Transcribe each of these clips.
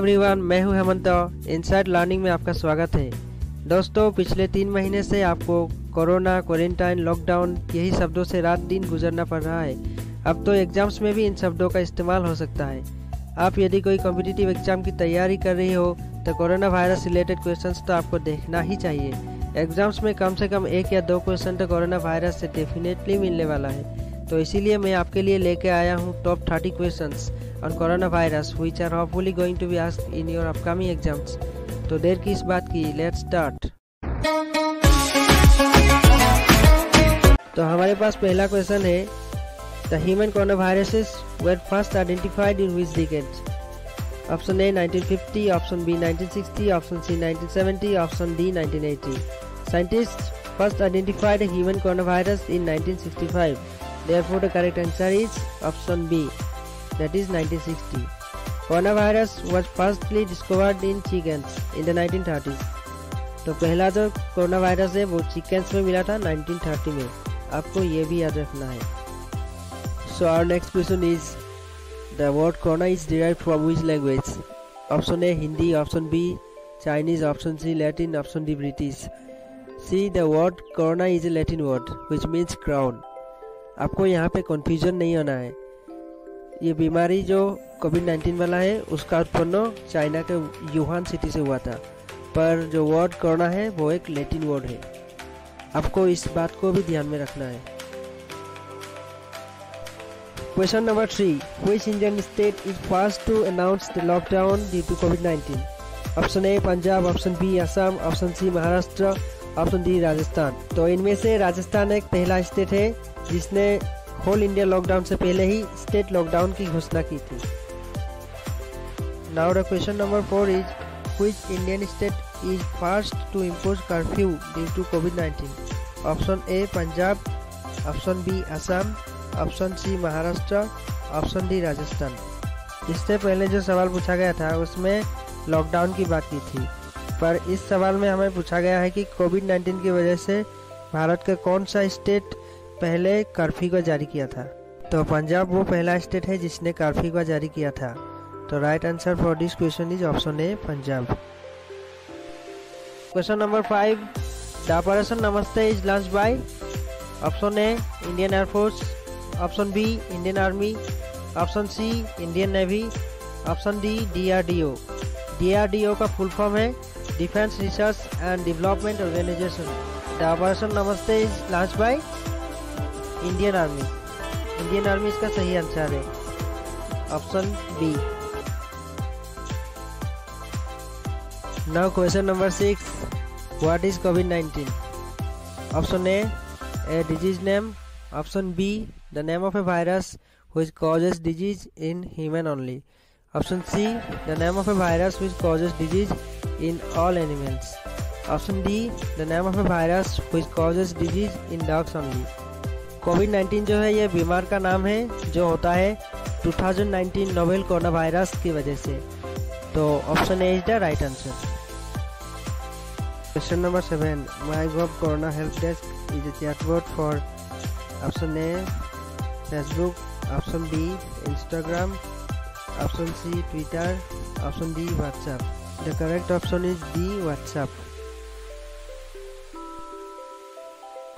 Everyone, मैं हूं Hemant. Inside learning में आपका स्वागत है। दोस्तों, पिछले 3 महीने से आपको कोरोना, क्वारंटाइन, लॉकडाउन यही शब्दों से रात दिन गुजरना पड़ रहा है। अब तो एग्जाम्स में भी इन शब्दों का इस्तेमाल हो सकता है। आप यदि कोई कॉम्पिटिटिव एग्जाम की तैयारी कर रही हो तो कोरोना वायरस रिलेटेड क्वेश्चंस तो आपको देखना ही चाहिए। एग्जाम्स में कम से कम 1 या 2 क्वेश्चन तो कोरोना वायरस से डेफिनेटली मिलने वाला है। तो इसीलिए मैं आपके लिए लेके आया हूँ top 30 questions on corona virus which are hopefully going to be asked in your upcoming exams. तो देर की इस बात की, लेट्स स्टार्ट। तो हमारे पास पहला क्वेश्चन है, the human corona viruses were first identified in which decade? Option A 1950, option B 1960, option C 1970, option D 1980। Scientists first identified a human coronavirus in 1965. Therefore, the correct answer is option B, that is 1960. Coronavirus was firstly discovered in chickens in the 1930s. तो पहला जो corona virus है वो chickens में मिला था 1930 में। आपको ये भी याद रखना है। So our next question is, the word corona is derived from which language? Option A Hindi, option B Chinese, option C Latin, option D British. See, the word corona is a Latin word which means crown. आपको यहाँ पे confusion नहीं होना है। ये बीमारी जो कोविड-19 वाला है उसका उत्पन्न चाइना के यूहान सिटी से हुआ था, पर जो वर्ड कोरोना है वो एक लैटिन वर्ड है। आपको इस बात को भी ध्यान में रखना है। Question number 3, which Indian state is first to announce the lockdown due to COVID-19? Option A Punjab, option B Assam, option C Maharashtra, option D Rajasthan. तो इनमें से राजस्थान एक पहला स्टेट है जिसने होल इंडिया लॉकडाउन से पहले ही स्टेट लॉकडाउन की घोषणा की थी। Now the question number 4 is, which Indian state is first to impose curfew due to कोविड-19? Option A Punjab, option B Assam, option C Maharashtra, option D Rajasthan. इससे पहले जो सवाल पूछा गया था उसमें लॉकडाउन की बात की थी, पर इस सवाल में हमें पूछा गया है कि कोविड-19 की वजह से भारत का कौन सा स्टेट पहले कर्फ्यू को जारी किया था। तो पंजाब वो पहला स्टेट है जिसने कर्फ्यू को जारी किया था। तो right answer for this question is option A Punjab. Question number 5, the operation Namaste is launched by? Option A Indian air force, option B Indian army, option C Indian navy, option D DRDO। DRDO का full form है defence research and development organisation. The operation Namaste is launched by Indian army. Indian army इसका सही answer है, option B. Now question number 6, what is covid? Option a disease name, option be the name of A virus which causes disease in human only, option C the name of a virus which causes disease in all animals, option D the name of a virus which causes disease in dogs only। कोविड-19 जो है ये बीमार का नाम है जो होता है 2019 नोवेल कोरोना वायरस की वजह से। तो option A is the right answer. Question number 7, MyGov corona help desk is a chatbot for option A Facebook, option B Instagram, option C Twitter, option D WhatsApp. The correct option is D WhatsApp.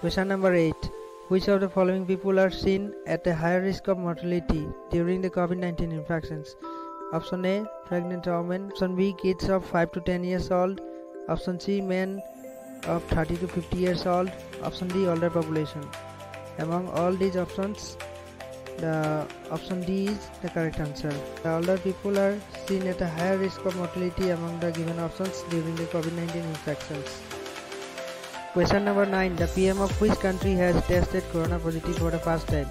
Question number 8, which of the following people are seen at a higher risk of mortality during the COVID-19 infections? Option A pregnant women, option B kids of 5 to 10 years old, option C men of 30 to 50 years old, option D older population। Among all these options, the option D is the correct answer. The older people are seen at a higher risk of mortality among the given options during the COVID-19 infections. Question number 9, the PM of which country has tested corona positive for the first time?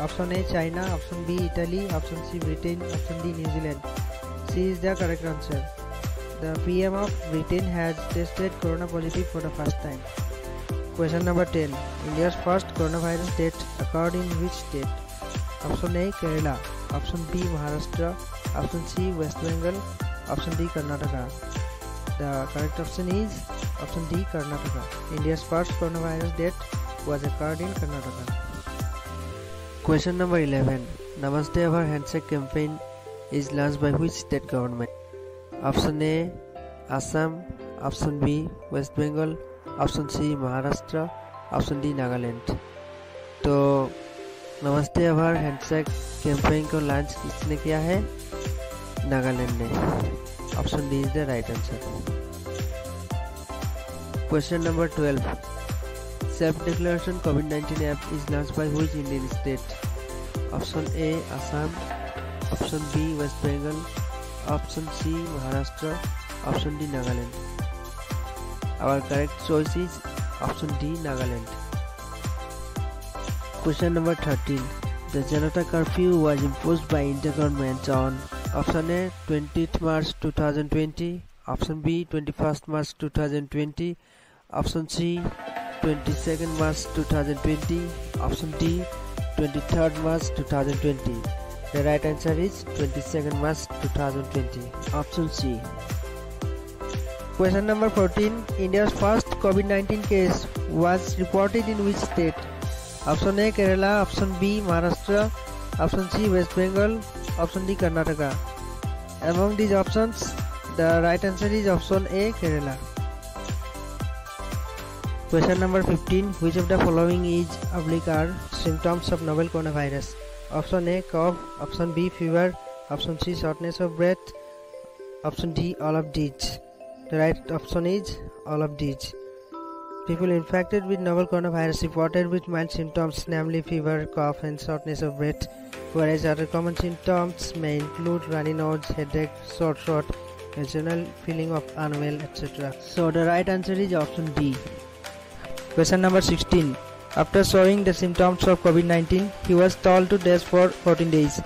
Option A China, option B Italy, option C Britain, option D New Zealand। C is the correct answer. The PM of Britain has tested corona positive for the first time. Question number 10, India's first coronavirus death occurred in which state? Option A Kerala, option B Maharashtra, option C West Bengal, option D Karnataka. The correct option is option D Karnataka. India's first coronavirus death was occurred in Karnataka. Question number 11, Namaste Our Handshake campaign is launched by which state government? Option A Assam, option B West Bengal, option C Maharashtra, option D Nagaland. तो नमस्ते आभार handshake campaign को launch किसने किया है? नागालैंड ने। Option D is the right answer. Question number 12, self declaration कोविड-19 app is launched by which Indian state? Option A Assam, option B West Bengal, option C Maharashtra, option D Nagaland. Our correct choice is option D, Nagaland. Question number 13. The Janata curfew was imposed by Indian government on option A 20th March 2020, option B 21st March 2020, option C 22nd March 2020, option D 23rd March 2020. The right answer is 22nd March 2020. Option C. Question number 14. India's first COVID-19 case was reported in which state? Option A Kerala, option B Maharashtra, option C West Bengal, option D Karnataka. Among these options, the right answer is option A Kerala. Question number 15. Which of the following is are symptoms of novel coronavirus? Option A cough, option B fever, option C shortness of breath, option D all of these. The right option is all of these. People infected with novel coronavirus reported with mild symptoms, namely fever, cough, and shortness of breath, whereas other common symptoms may include runny nose, headache, sore throat, a general feeling of unwell, etc. So the right answer is option D. Question number 16. After showing the symptoms of COVID-19, he was told to rest for 14 days.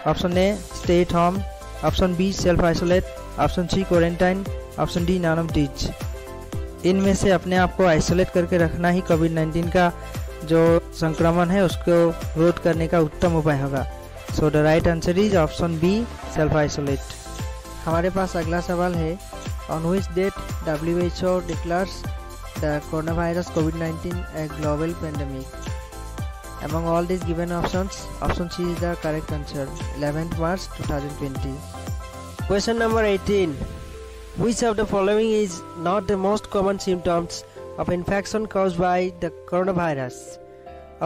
Option A stay at home, option B self-isolate, option C quarantine, option D none of these. इनमें से अपने आप को isolate करके रखना ही कोविड-19 का जो संक्रमण है उसको रोध करने का उत्तम उपाय होगा। So the right answer is option B self isolate. हमारे पास अगला सवाल है, on which date WHO declares the corona virus कोविड-19 a global pandemic? Among all these given options, option C is the correct answer, 11th March 2020. Question number 18. Which of the following is not the most common symptoms of infection caused by the coronavirus?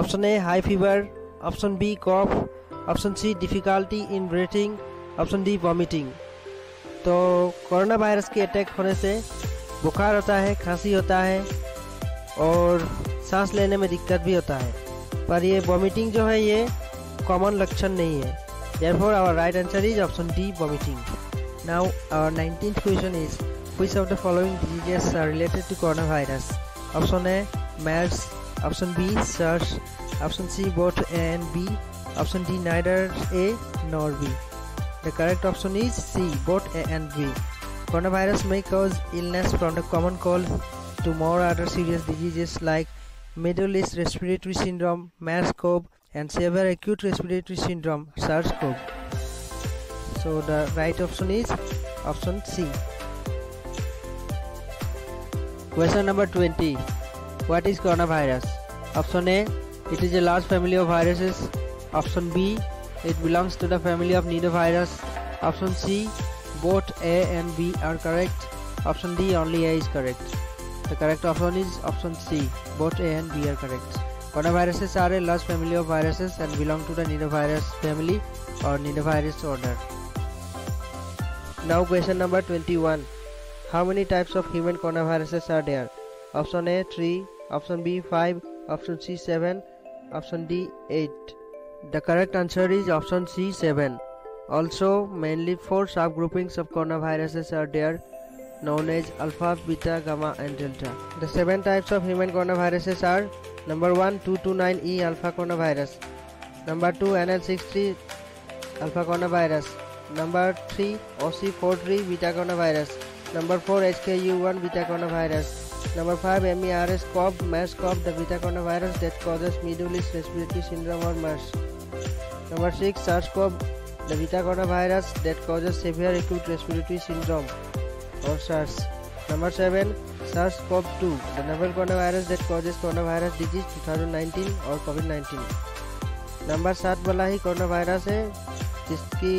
Option A high fever, option B cough, option C difficulty in breathing, option D vomiting. तो corona virus के attack होने से बुखार होता है, खांसी होता है और सांस लेने में दिक्कत भी होता है, पर ये वॉमिटिंग जो है ये कॉमन लक्षण नहीं है। Therefore our right answer is option D vomiting. Now our 19th question is, which of the following diseases are related to coronavirus? Option A MERS, option B SARS, option C both A and B, option D neither A nor B. The correct option is C both A and B. Coronavirus may cause illness from the common cold to more other serious diseases like Middle East Respiratory Syndrome, MERS-CoV, and severe acute respiratory syndrome, SARS-CoV. So the right option is option C. Question number 20. What is coronavirus? Option A, it is a large family of viruses. Option B, it belongs to the family of nidovirus. Option C, both A and B are correct. Option D, only A is correct. The correct option is option C, both A and B are correct. Coronaviruses are a large family of viruses and belong to the nidovirus family or nidovirus order. Now question number 21. How many types of human coronaviruses are there? Option A 3, option B 5, option C 7, option D 8. The correct answer is option C 7. Also mainly 4 subgroupings of coronaviruses are there, known as alpha, beta, gamma and delta. The 7 types of human coronaviruses are: number 1 229E alpha coronavirus, number 2 NL63 alpha coronavirus, number 3 OC43 beta coronavirus, number 4 HKU1 beta coronavirus, number 5 MERS-CoV, MERS-CoV, the beta coronavirus that causes Middle East Respiratory Syndrome or MERS, number 6 SARS-CoV, the beta coronavirus that causes severe acute respiratory syndrome or SARS, number 7 SARS-CoV-2, the novel coronavirus that causes coronavirus disease 2019 or COVID-19. Number 7 वाला ही corona virus है जिसकी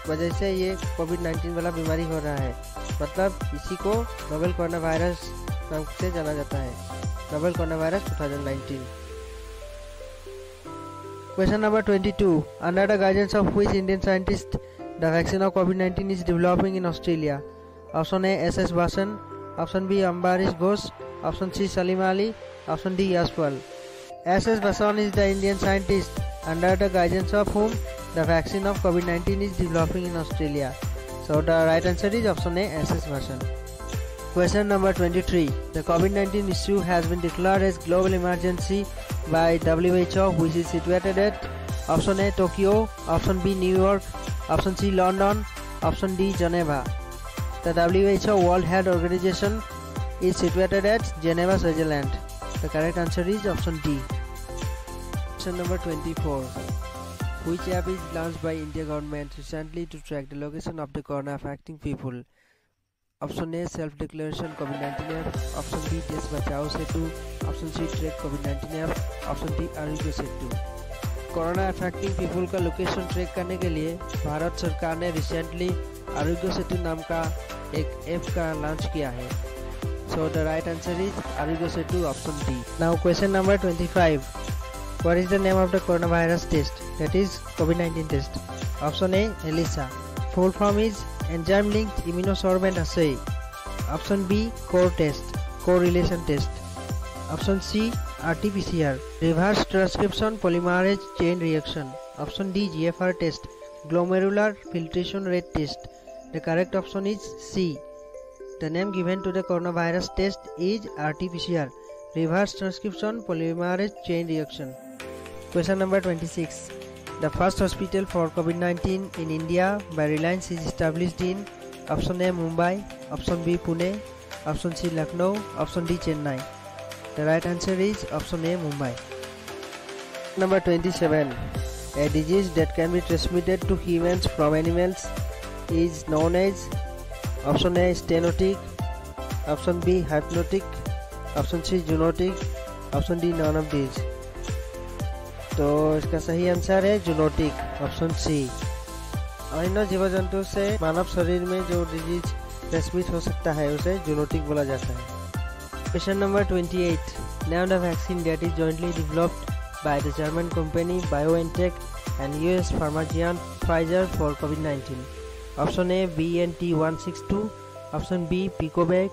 वजह से ये कोविड-19 वाला बीमारी हो रहा है। मतलब इसी को नोवेल कोरोना वायरस नाम से जाना जाता है, novel corona virus 2019। Question number 22. Under the guidance of which Indian scientist the vaccine of COVID-19 is developing in Australia? Option A, S.S. Vasan. Option B, Ambarish Ghosh. Option C, Salim Ali. Option D, Yashpal. S.S. Vasan is the Indian scientist under the guidance of whom the vaccine of COVID-19 is developing in Australia. So the right answer is option A, S.S. Vasan. Question number 23. The COVID-19 issue has been declared as global emergency by WHO, which is situated at option A, Tokyo, option B, New York, option C, London, option D, Geneva. The WHO World Health Organization is situated at Geneva, Switzerland. The correct answer is option D. Question number 24. Which app is launched by India government recently to track the location of the corona affecting people? Option A, self-declaration COVID-19 app. Option B, Desh Bachao Setu. Option C, track COVID-19 app. Option D, Arogya Setu. Corona affecting people का location track करने के लिए भारत सरकार ने recently Aarogya Setu नाम का एक app का लॉन्च किया है। So the right answer is Arogya Setu, option D. Now question number 25. What is the name of the coronavirus test? That is COVID-19 test. Option A, ELISA. Full form is Enzyme-Linked Immunosorbent Assay. Option B, Core test, correlation test. Option C, RT-PCR, Reverse Transcription Polymerase Chain Reaction. Option D, GFR test, Glomerular Filtration Rate test. The correct option is C. The name given to the coronavirus test is RT-PCR, Reverse Transcription Polymerase Chain Reaction. Question number 26. The first hospital for COVID-19 in India by Reliance is established in option A, Mumbai, option B, Pune, option C, Lucknow, option D, Chennai. The right answer is option A, Mumbai. Number 27. A disease that can be transmitted to humans from animals is known as option A, stenotic, option B, hypnotic, option C, zoonotic, option D, none of these. तो इसका सही answer है zoonotic, option C. अन्य जीव जंतु से मानव शरीर में जो डिजीज ट्रांसमिट हो सकता है उसे जूनोटिक बोला जाता है। Question number 28. Name the vaccine that is jointly developed by the German company BioNTech and US pharma giant Pfizer for COVID-19. Option A, BNT162, option B, Picovac,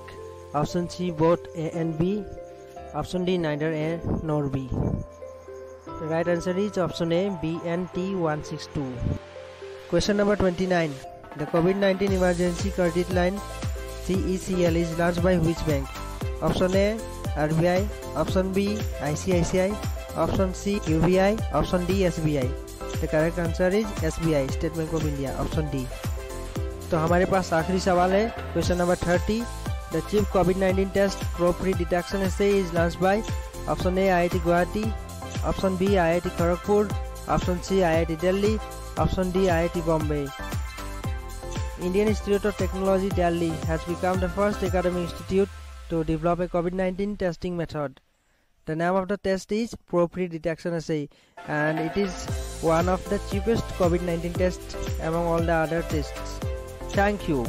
option C, both A and B, option D, neither A nor B. The right answer is option A, BNT162. Question number 29. The COVID-19 emergency credit line CECL is launched by which bank? Option A, RBI, option B, ICICI, option C, UBI, option D, SBI. The correct answer is SBI, State Bank of India, option D. तो हमारे पास आखिरी सवाल है, question number 30. The cheap COVID-19 test probe detection assay is launched by option A, IIT Guwahati, option B, IIT Kharagpur, option C, IIT Delhi, option D, IIT Bombay. Indian Institute of Technology Delhi has become the first academic institute to develop a COVID-19 testing method. The name of the test is probe detection assay and it is one of the cheapest COVID-19 tests among all the other tests. Thank you.